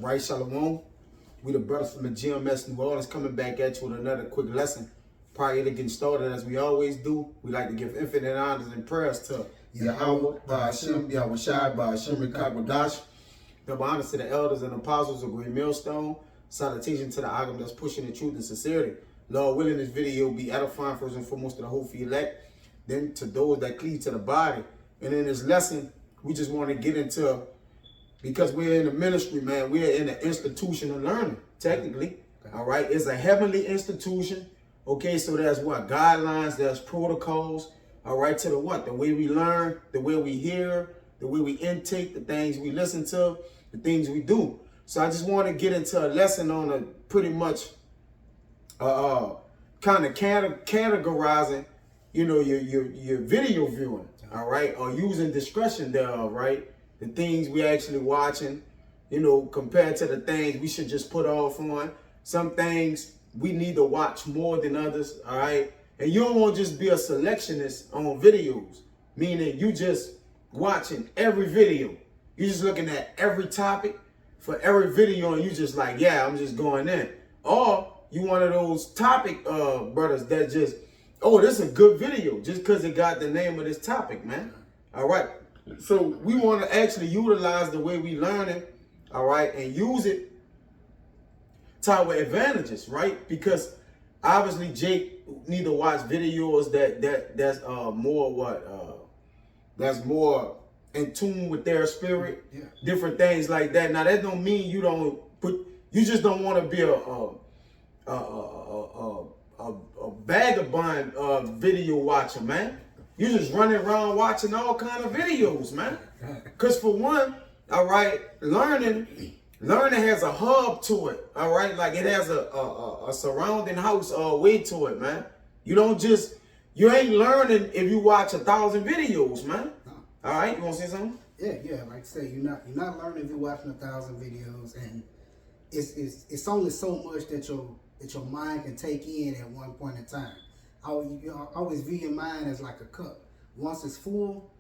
Right, Shalom. We the brothers from the GMS New Orleans coming back at you with another quick lesson. Prior to getting started, as we always do, we like to give infinite honors and prayers to Yahweh, Ba'Hashem, Yahweh Shai, Ba'Hashem, Rekakwadash. Double honors to the elders and apostles of Great Millstone. Salutation to the Agam that's pushing the truth and sincerity. Lord willing, this video will be edifying first and foremost to the whole elect, then to those that cleave to the body. And in this lesson, we just want to get into, because we're in the ministry, man, we're in an institution of learning, technically. All right, it's a heavenly institution. Okay, so there's what? Guidelines, there's protocols. All right, to the what? The way we learn, the way we hear, the way we intake, the things we listen to, the things we do. So I just want to get into a lesson on a pretty much kind of categorizing, you know, your video viewing, all right, or using discretion thereof, right? The things we actually watching, you know, compared to the things we should just put off on. Some things we need to watch more than others, all right? And you don't want to just be a selectionist on videos, meaning you just watching every video. You're just looking at every topic for every video and you just like, yeah, I'm just going in. Or you one of those topic brothers that just, oh, this is a good video just because it got the name of this topic, man. All right. So we want to actually utilize the way we learn it, all right, and use it to our advantages, right? Because obviously Jake need to watch videos that's more in tune with their spirit, different things like that. Now that don't mean you just don't want to be a vagabond video watcher, man. You just running around watching all kind of videos, man. Cause for one, all right, learning has a hub to it, all right? Like it has a surrounding house way to it, man. You ain't learning if you watch 1,000 videos, man. All right, you want to say something? Yeah. Like I say, you're not learning if you're watching 1,000 videos, and it's only so much that your mind can take in at one point in time. I always view your mind as like a cup. Once it's full,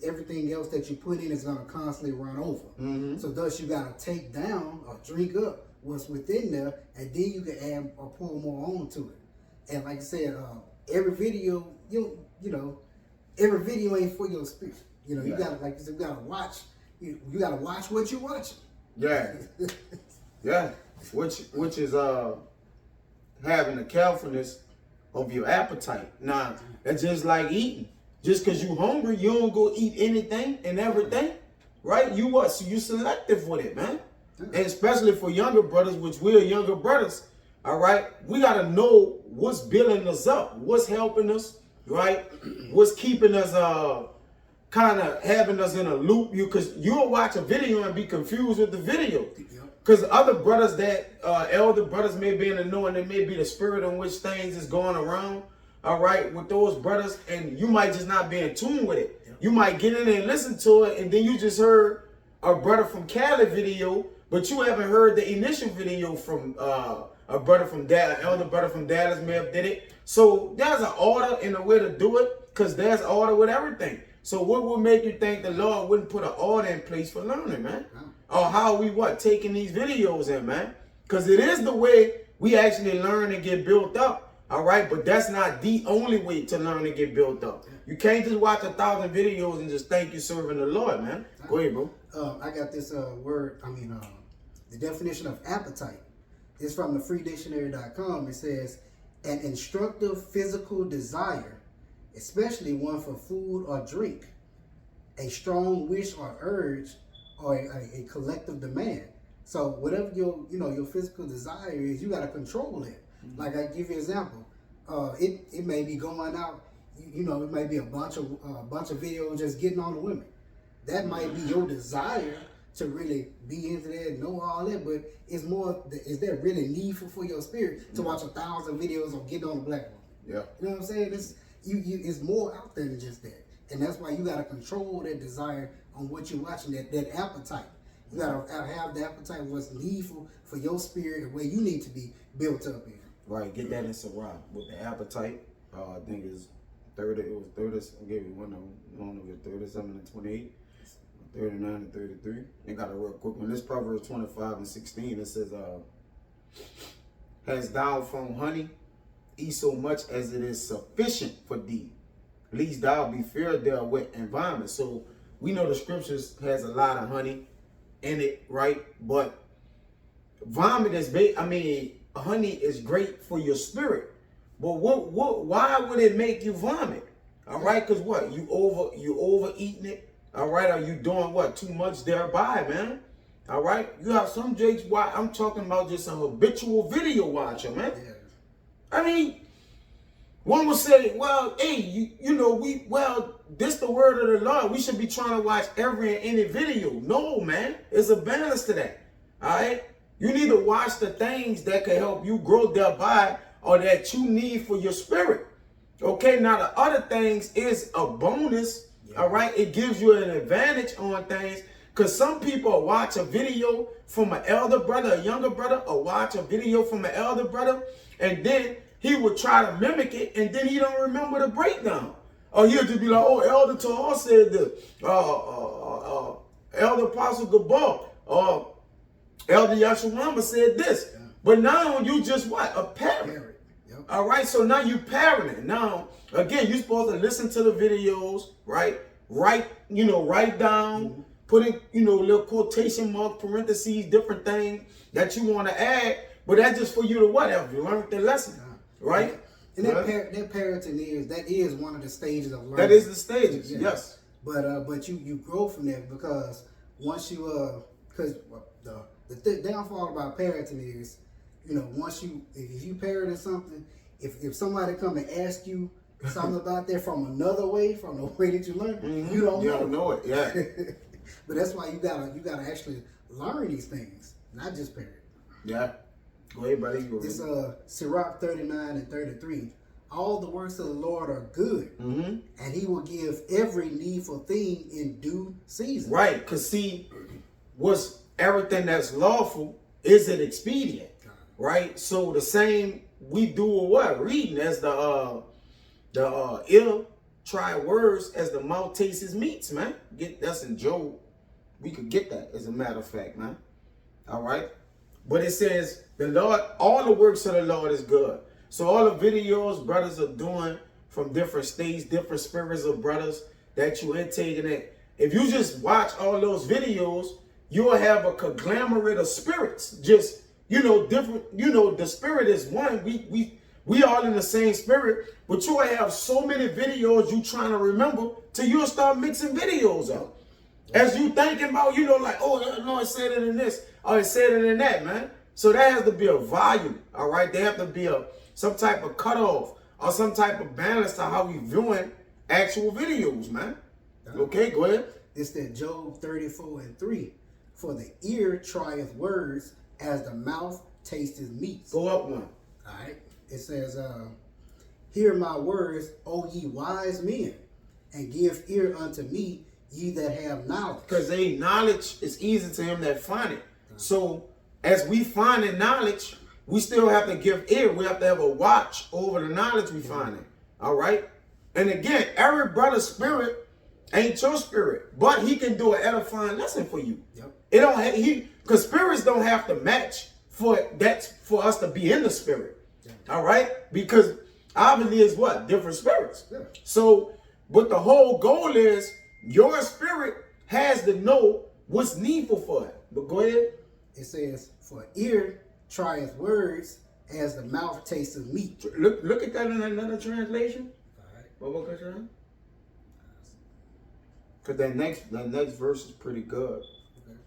everything else that you put in is gonna constantly run over. Mm-hmm. So thus you gotta take down or drink up what's within there, and then you can add or pour more on to it. And like I said, every video, every video ain't for your spirit. You know, you gotta, like you said, you gotta watch. You gotta watch what you're watching. Yeah, yeah. Which is having the carefulness of your appetite. Now, that's just like eating. Just because you hungry, you don't go eat anything and everything, right? So you selective with it, man. And especially for younger brothers, which we're younger brothers, all right? We got to know what's building us up, what's helping us, right? What's keeping us, kind of having us in a loop. Because you'll watch a video and be confused with the video. Because other brothers elder brothers may be in the know, and it may be the spirit in which things is going around, all right, with those brothers, and you might just not be in tune with it. You might get in there and listen to it, and then you just heard a brother from Cali video, but you haven't heard the initial video from a brother from Dallas, elder brother from Dallas may have did it. So there's an order and a way to do it, because there's order with everything. So what would make you think the Lord wouldn't put an order in place for learning, man? Or how we taking these videos in, man? Because it is the way we actually learn and get built up, all right? But that's not the only way to learn and get built up. You can't just watch 1,000 videos and just think you're serving the Lord, man. Go ahead, bro. I got this word, the definition of appetite. It's from the freedictionary.com. It says, an instructive physical desire, especially one for food or drink, a strong wish or urge, or a collective demand. So whatever your physical desire is, you got to control it. Mm-hmm. Like I give you an example, it may be going out, it may be a bunch of videos just getting on the women. That might be your desire to really be into that and know all that, but it's more, is that really needful for your spirit to watch 1,000 videos on getting on a black woman? Yeah. You know what I'm saying? It's more out there than just that. And that's why you got to control that desire on what you're watching, that appetite. You got to have the appetite of what's needful for your spirit and where you need to be built up in. Right, get that in Sarah with the appetite. I think it's 30, it was 30, I gave you one of it, 37 and 28. 39 and 33. They got a real quick one. This Proverbs 25 and 16. It says, "Hast thou found honey? Eat so much as it is sufficient for thee, lest thou be feared therewith and vomit." So we know the scriptures has a lot of honey in it, right? But vomit is, honey is great for your spirit. But why would it make you vomit? All right, because what? You overeating it. All right, are you doing what? Too much thereby, man. All right, you have some jakes. Why I'm talking about just a habitual video watcher, man. Yeah. I mean, one would say, well, hey, this the word of the Lord. We should be trying to watch every and any video. No, man, there's a balance to that. All right, you need to watch the things that can help you grow thereby, or that you need for your spirit. Okay, now the other things is a bonus. Yeah. All right, it gives you an advantage on things, because some people watch a video from an elder brother, a younger brother, or watch a video from an elder brother, and then he would try to mimic it, and then he don't remember the breakdown. Or he'll just be like, oh, Elder Tahar said this, Elder Apostle Gabal, Elder Yashawamba said this. Yeah. But now you just what? A parent. Yep. All right, so now you parenting. Now, again, you're supposed to listen to the videos, right? Write down, put in, little quotation marks, parentheses, different things that you want to add. But that's just for you to whatever. You learn the lesson, right? And that parenting is one of the stages of learning. That is the stages, yes. But you grow from there, because once you because the downfall about parenting is, if you parenting something, if somebody come and ask you something about that from another way, from the way that you learn, you don't know it. Yeah. But that's why you gotta actually learn these things, not just parent. Yeah. Go ahead, buddy. It's Sirach 39 and 33. All the works of the Lord are good, and he will give every needful thing in due season. Right, because see, what's everything that's lawful is it expedient, right? So the same we do with what? Reading, as the ill-tried words as the mouth tastes his meats, man. That's in Job. We could get that, as a matter of fact, man. All right? But it says, the Lord, all the works of the Lord is good. So all the videos brothers are doing from different states, different spirits of brothers that you intaking it. If you just watch all those videos, you'll have a conglomerate of spirits. Just, different, the spirit is one. We all in the same spirit, but you will have so many videos you trying to remember till you'll start mixing videos up. As you thinking about, like, oh, no, it said it in this. Oh, it said it in that, man. So there has to be a volume, all right? There have to be some type of cutoff or some type of balance to how we viewing actual videos, man. Okay, go ahead. It's that Job 34 and 3. For the ear trieth words as the mouth tasteth meats. Go up one. All right. It says, hear my words, O ye wise men, and give ear unto me, ye that have knowledge. Because knowledge is easy to him that find it. So as we find in knowledge, we still have to give ear. We have to have a watch over the knowledge we find it. All right. And again, every brother's spirit ain't your spirit, but he can do an edifying lesson for you. Yep. It don't because spirits don't have to match for us to be in the spirit. Yep. All right. Because obviously it's what? Different spirits. Yeah. So, but the whole goal is your spirit has to know what's needful for it. But go ahead. It says, for ear trieth words as the mouth tasteth meat. Look at that in another translation. All right. What was that? Because that next verse is pretty good. Okay.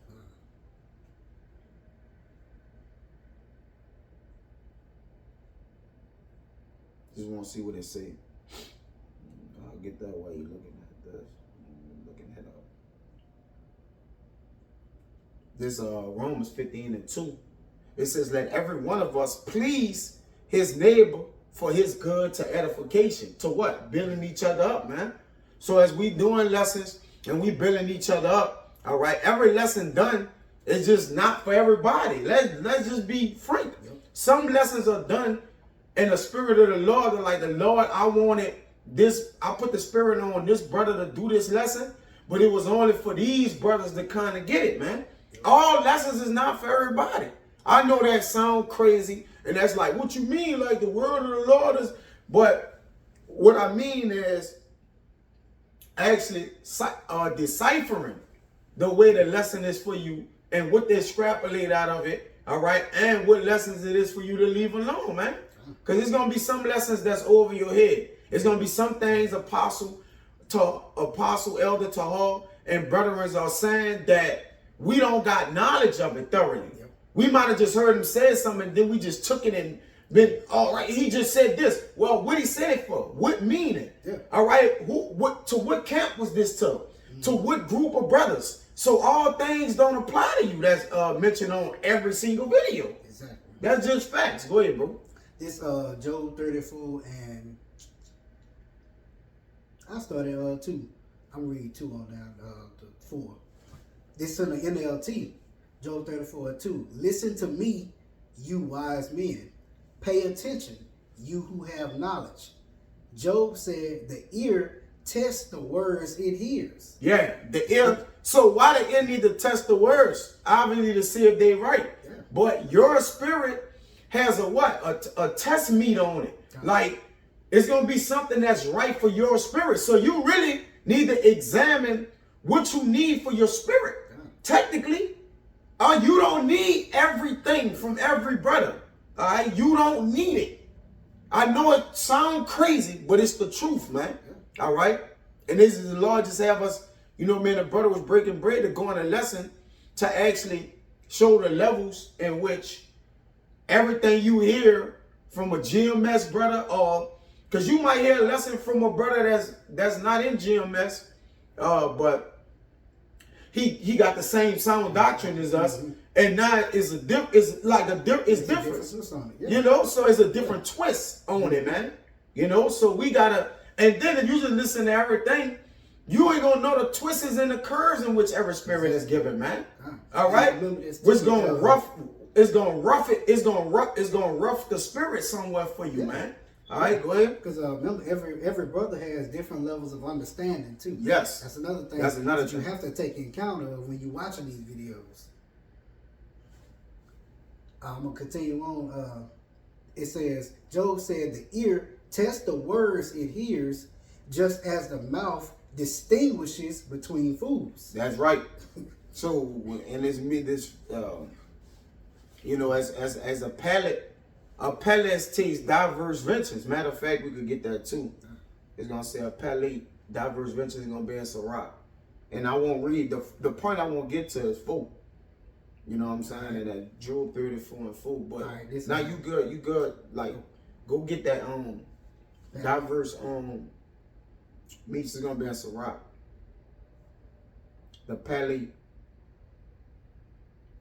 Just want to see what it say. I'll get that while you're looking at this. Looking it up. This Romans 15 and 2. It says, let every one of us please his neighbor for his good to edification. To what? Building each other up, man. So as we doing lessons and we building each other up, all right, every lesson done is just not for everybody. Let's just be frank. Yep. Some lessons are done in the spirit of the Lord. They're like, the Lord, I wanted this. I put the spirit on this brother to do this lesson. but it was only for these brothers to kind of get it, man. All lessons is not for everybody. I know that sound crazy, and that's like, what you mean? Like the word of the Lord is, but what I mean is actually deciphering the way the lesson is for you and what they extrapolate out of it, all right, and what lessons it is for you to leave alone, man. Because there's going to be some lessons that's over your head. It's going to be some things Apostle, Elder Tahal, and brethren are saying that we don't got knowledge of it thoroughly. Yep. We might have just heard him say something, and then we just took it and been, all right, he just said this. Well, what he said it for? What meaning? Yeah. All right, to what camp was this to? To what group of brothers? So all things don't apply to you that's mentioned on every single video. Exactly. That's just facts. Go ahead, bro. This Job 34, and I started 2. I'm reading 2 on down to 4. This in the NLT, Job 34:2. Listen to me, you wise men. Pay attention, you who have knowledge. Job said the ear tests the words it hears. Yeah, the ear. So why the ear need to test the words? Obviously to see if they right. Yeah. But your spirit has a what? A test meter on it. Like it's gonna be something that's right for your spirit. So you really need to examine what you need for your spirit. Technically, you don't need everything from every brother. All right, you don't need it. I know it sounds crazy, but it's the truth, man. All right, and this is the Lord just have us. You know, man, the brother was breaking bread to go on a lesson to actually show the levels in which everything you hear from a GMS brother, or because you might hear a lesson from a brother that's not in GMS, but he got the same sound doctrine as us, and now it's different. Yeah. You know, so it's a different twist on it, man. You know, so we gotta, and then if you just listen to everything, you ain't gonna know the twists and the curves in which every spirit is given, man. All right, it's gonna rough the spirit somewhat for you, man. All right, go ahead. Because remember, every brother has different levels of understanding too. Yes, that's another thing. That's another that you have to take in account of when you're watching these videos. I'm gonna continue on. It says, Job said, the ear tests the words it hears, just as the mouth distinguishes between foods. That's right. So, and it's me this, you know, as a palate. A palate tastes diverse ventures. Matter of fact, we could get that too. It's gonna say a palate diverse ventures is gonna be in Sirach. And I won't read the point I won't get to is 4. You know what I'm saying? And that Job 34 and 4. But right, now you good. Like go get that diverse meats is gonna be in Sirach. The palate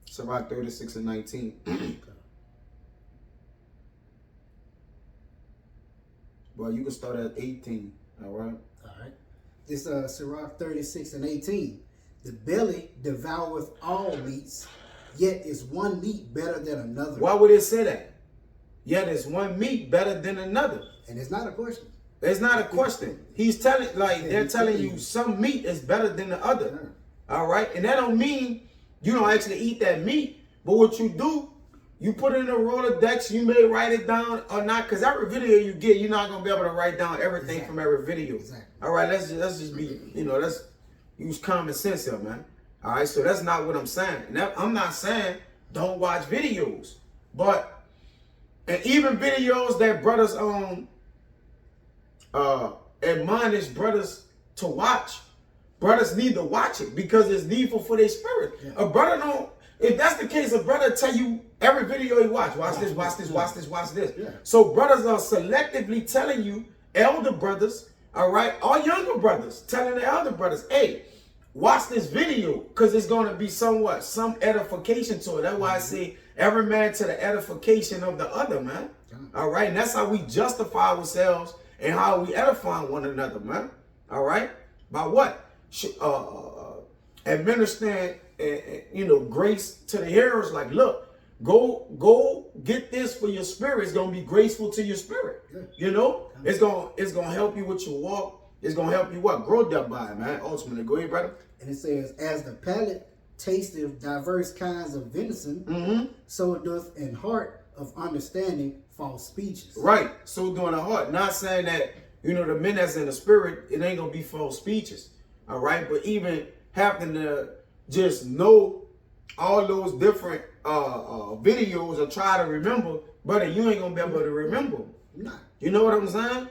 Sirach 36 and 19. Well, you can start at 18, all right? All right. This Sirach 36 and 18. The belly devoureth all meats, yet is one meat better than another. Why would it say that? Yet is one meat better than another. And it's not a question. It's not a question. He's telling, like, they're telling you some meat is better than the other. Yeah. All right? And that don't mean you don't actually eat that meat, but what you do, you put it in a Rolodex, you may write it down or not, because every video you get, you're not going to be able to write down everything from every video. Exactly. All right, let's just be, you know, let's use common sense here, man. All right, so that's not what I'm saying. And I'm not saying don't watch videos, but, and even videos that brothers admonish brothers to watch, brothers need to watch it because it's needful for their spirit. Yeah. A brother don't, if that's the case, a brother tell you every video he watch this, watch this, watch this, watch this. Yeah. So brothers are selectively telling you, elder brothers, all right, or younger brothers, telling the elder brothers, hey, watch this video because it's going to be some edification to it. That's why I say every man to the edification of the other, man. All right, and that's how we justify ourselves and how we edify one another, man. All right, by what? Administering, grace to the hearers. Like, look, go get this for your spirit. It's gonna be graceful to your spirit. Yeah. You know, it's gonna help you with your walk. it's gonna help you what? Grow thereby, man. Ultimately. Go ahead, brother. And it says, as the palate tasteth diverse kinds of venison, so doth an heart of understanding false speeches. Right. So doing the heart. Not saying that, you know, the men that's in the spirit, it ain't gonna be false speeches. All right. But even having to just know all those different videos or try to remember, brother, you ain't gonna be able to remember. Nah. You know what I'm saying?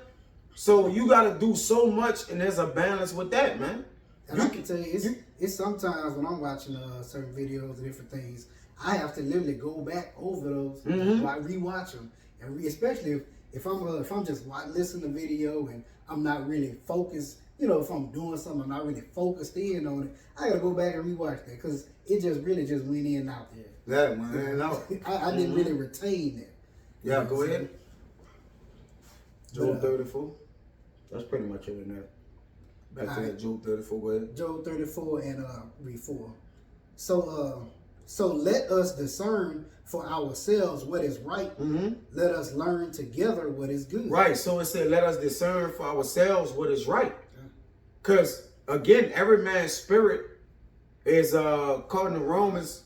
So you gotta do so much, and there's a balance with that, man. And I can tell you, it's sometimes when I'm watching certain videos and different things, I have to literally go back over those, like rewatch them, and especially if I'm just listening to video and I'm not really focused. You know, if I'm doing something, I'm not really focused in on it. I gotta go back and rewatch that because it just really just went in and out there. That man, I didn't really retain that. Yeah, go ahead. Job 34. That's pretty much it in there. Back to that Job 34. Go ahead. Job 34 and read 4. So let us discern for ourselves what is right. Let us learn together what is good. Right. So it said, let us discern for ourselves what is right. Because again, every man's spirit is according to Romans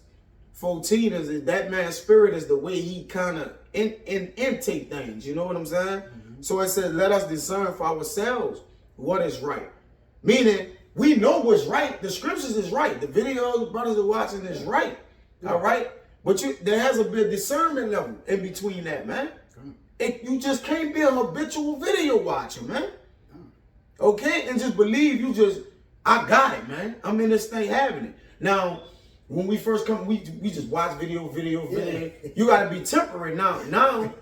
14, is that man's spirit is the way he kind of intake things. You know what I'm saying? So it says, let us discern for ourselves what is right. Meaning, we know what's right. The scriptures is right. The videos the brothers are watching is right. All right? But there has a bit of discernment level in between that, man. You just can't be a habitual video watcher, man. Okay? And just believe I got it, man. I'm in this thing having it. Now, when we first come, we just watch video. You got to be temperate now. Now,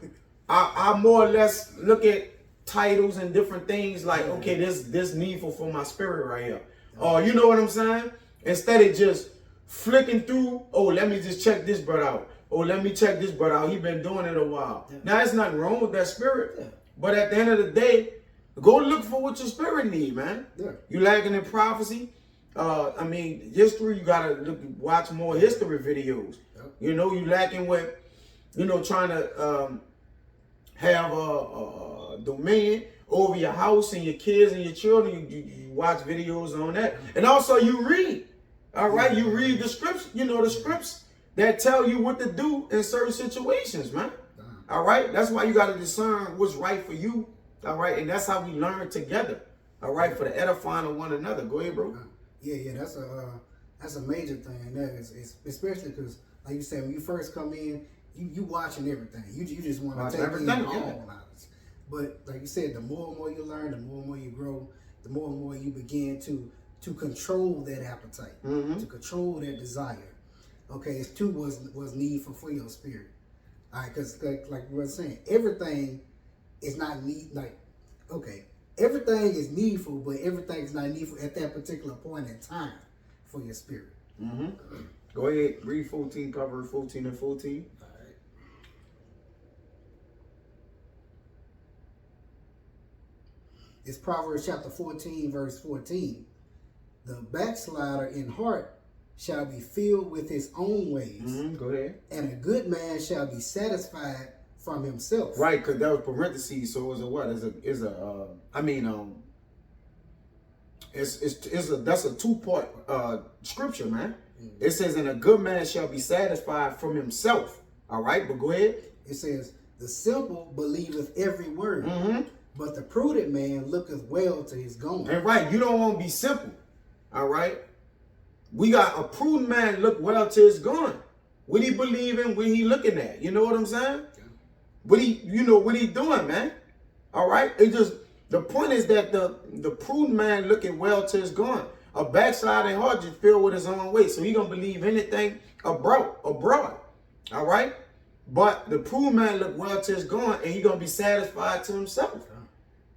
I more or less look at titles and different things like, okay, this needful for my spirit right here. Or you know what I'm saying? Instead of just flicking through, oh, let me just check this brother out. Oh, let me check this brother out. He been doing it a while. Now, there's nothing wrong with that spirit. But at the end of the day, go look for what your spirit need, man. You lacking in prophecy? I mean, history, you gotta watch more history videos. You know, you lacking with, you know, trying to have a dominion over your house and your kids and your children. You watch videos on that. And also you read. All right, you read the scripts, you know, the scripts that tell you what to do in certain situations, man. All right, that's why you got to discern what's right for you. All right, and that's how we learn together. All right, for the edifying of one another. Go ahead, bro. Yeah, that's a major thing. That is especially because, like you said, when you first come in, you watching everything. You just want to take everything in all knowledge. But like you said, the more and more you learn, the more and more you grow, the more and more you begin to control that appetite, to control that desire. Okay, it's too was needful for your spirit. All right, because like we were saying, everything is not everything is needful, but everything is not needful at that particular point in time for your spirit. Go ahead, read 14, Proverbs 14 and 14. All right. It's Proverbs chapter 14, verse 14. The backslider in heart shall be filled with his own ways. Go ahead. And a good man shall be satisfied from himself. Right, because that was parentheses. So it's a what? That's a two-part scripture, man. It says, and a good man shall be satisfied from himself. All right, but go ahead. It says, the simple believeth every word, but the prudent man looketh well to his going. And right, you don't want to be simple. All right. We got a prudent man look well to his going. What he believe in, what he looking at. You know what I'm saying? What he doing, man. All right. The point is that the prudent man looking well to his going. A backsliding heart just filled with his own way. So he gonna believe anything abroad. All right. But the prudent man look well to his going, and he gonna be satisfied to himself.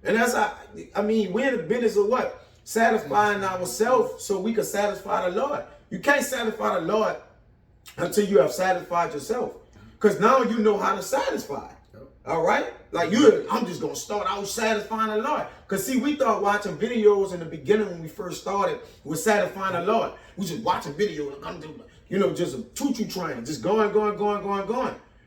And that's we're in the business of what? Satisfying ourselves so we can satisfy the Lord. You can't satisfy the Lord until you have satisfied yourself. Because now you know how to satisfy. All right? Like I'm just going to start out satisfying the Lord. Because see, we thought watching videos in the beginning when we first started was satisfying the Lord. We just watching videos, just a choo-choo train, just going.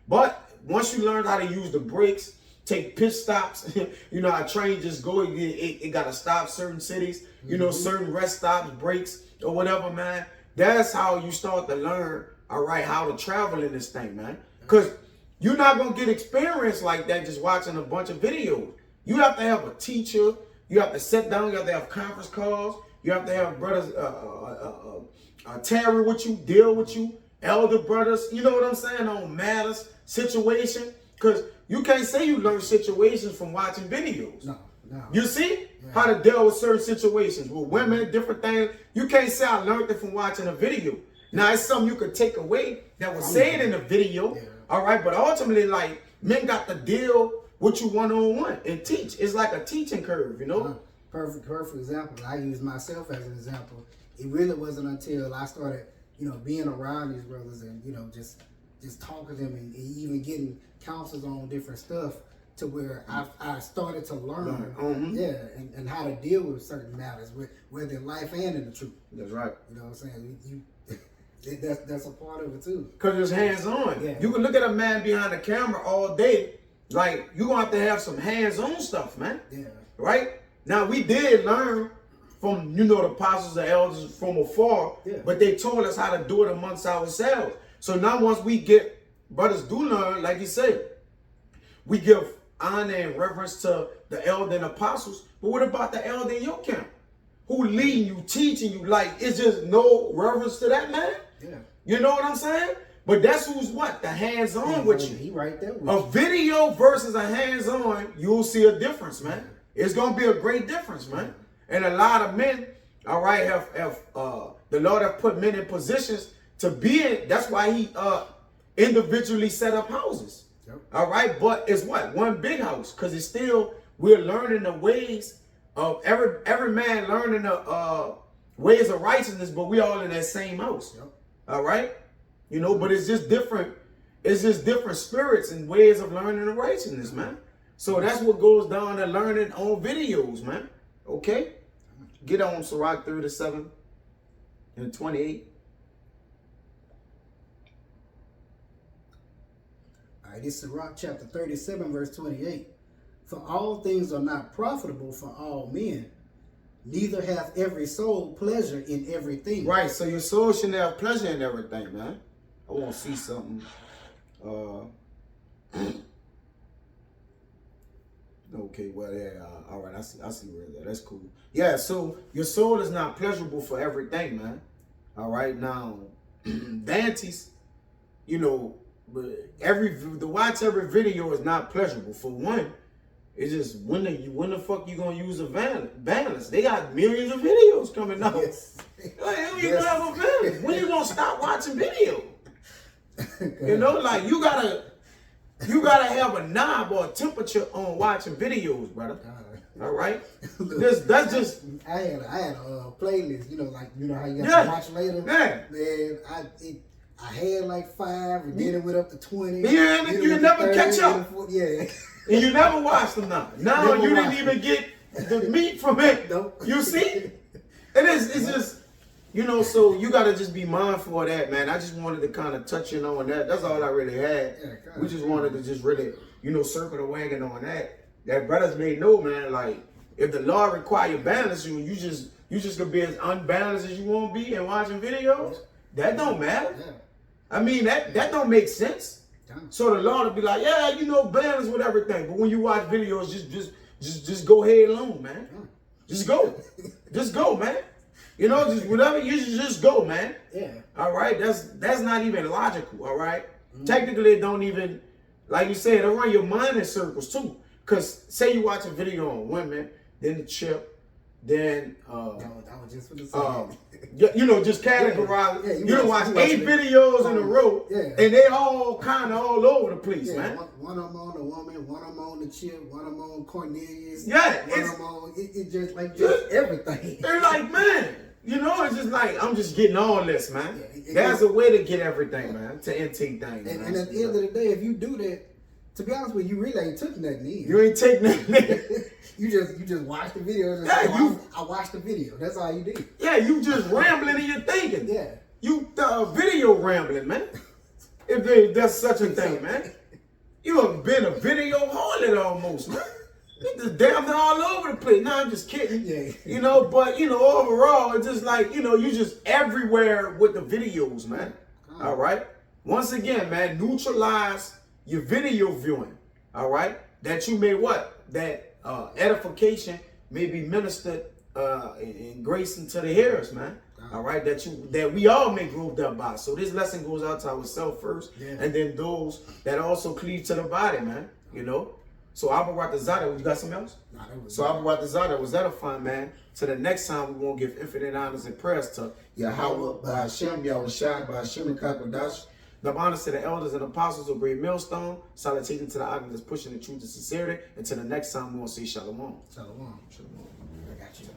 But once you learn how to use the brakes take pit stops. You know how train just go, it got to stop certain cities, you know, certain rest stops, breaks, or whatever, man. That's how you start to learn, all right, how to travel in this thing, man. Because you're not going to get experience like that just watching a bunch of videos. You have to have a teacher. You have to sit down. You have to have conference calls. You have to have brothers tarry with you, deal with you, elder brothers, you know what I'm saying, on matters, situation. Because you can't say you learn situations from watching videos. No. You see how to deal with certain situations with women, different things. You can't say I learned it from watching a video. Now, it's something you could take away that was said in the video, all right? But ultimately, like, men got to deal with you one-on-one and teach. It's like a teaching curve, you know? Perfect example. I use myself as an example. It really wasn't until I started, you know, being around these brothers and, you know, just talking to them and even getting counsels on different stuff to where I started to learn, and how to deal with certain matters, whether in life and in the truth. That's right. You know what I'm saying? That's a part of it too. Because it's hands-on. Yeah. You can look at a man behind the camera all day. Like, you're going to have some hands-on stuff, man. Yeah. Right? Now, we did learn from, you know, the apostles and elders from afar, but they told us how to do it amongst ourselves. So now once we get, brothers do learn, like you said, we give honor and reverence to the elder and apostles. But what about the elder in your camp? Who leading you, teaching you? Like, it's just no reverence to that man? Yeah. You know what I'm saying? But that's who's what? The hands-on with you. He right there with a video versus a hands-on, you'll see a difference, man. It's going to be a great difference, man. And a lot of men, all right, have the Lord have put men in positions to be in. That's why he individually set up houses. Yep. All right, but it's what? One big house, because it's still, we're learning the ways of every man learning the ways of righteousness, but we all in that same house. Yep. All right, you know, but it's just different. It's just different spirits and ways of learning the righteousness, man. So that's what goes down to learning on videos, man. Okay, get on Sirach 37 and 28. All right, this is Sirach chapter 37, verse 28. For all things are not profitable for all men, neither hath every soul pleasure in everything. Right, so your soul should have pleasure in everything, man. I want to see something. Okay, well, yeah, all right, I see where that. That's cool. Yeah, so your soul is not pleasurable for everything, man. All right, now, vanities, you know, but to watch every video is not pleasurable. For one, it's just when the fuck you gonna use a balance? They got millions of videos coming out. Yes. Like, you gonna have a balance? When you gonna stop watching video? You know, like you gotta have a knob or a temperature on watching videos, brother. All right, that's just. I had a playlist, you know, like you know how you got to watch later. Man, I had like 5, and then it went up to 20. Yeah, and you never 30, catch up. 40, yeah, and you never watched them now. Now you didn't even get the meat from it. Nope. You see, it's just. You know, so you got to just be mindful of that, man. I just wanted to kind of touch in on that. That's all I really had. We just wanted to just really, you know, circle the wagon on that. That brothers may know, man, like, if the law require balance, you just gonna be as unbalanced as you want to be and watching videos. That don't matter. I mean, that don't make sense. So the law to be like, yeah, you know, balance with everything. But when you watch videos, just go head alone, man. Just go, man. You know, just whatever, you should just go, man. Yeah. All right? That's not even logical, all right? Technically, it don't even, like you said, it'll run your mind in circles, too. Because say you watch a video on women, then the chip, then, I was just for the you know, just categorize. Yeah, you don't watch 8 videos in a row, and they all kind of all over the place, man. One of them on the woman, one of them on the chip, one of them on Cornelius. Yeah. One of them on, it's just like just everything. They're like, man. You know, it's just like, I'm just getting all this, man. There's a way to get everything, man, to intake things. And at the end of the day, if you do that, to be honest with you, you really ain't took nothing in. You ain't take nothing. you just watch the video. I watched the video. That's all you did. Yeah, you just rambling and you're thinking. Yeah. You video rambling, man. If there's such a thing, man. You have been a video harlot almost, man. You just damn near all over the place. Nah, I'm just kidding. Yeah. You know, but you know, overall, it's just like, you know, you just everywhere with the videos, man. All right. Once again, man, neutralize your video viewing. All right. That you may what? That edification may be ministered in grace into the hearers, man. All right, that we all may grow up by. So this lesson goes out to ourselves first, and then those that also cleave to the body, man. You know. So Abaratazada, you got something else? Nah, so Abaratazada, was that a fun, man? So the next time we won't give infinite honors and prayers to Yahweh by Hashem, Yahushua by Hashem and Kakadash. The honors to the elders and apostles of Great Millstone. Salutation to the audience that's pushing the truth and sincerity. Until the next time, we won't say shalom. Shalom. Shalom. I got you.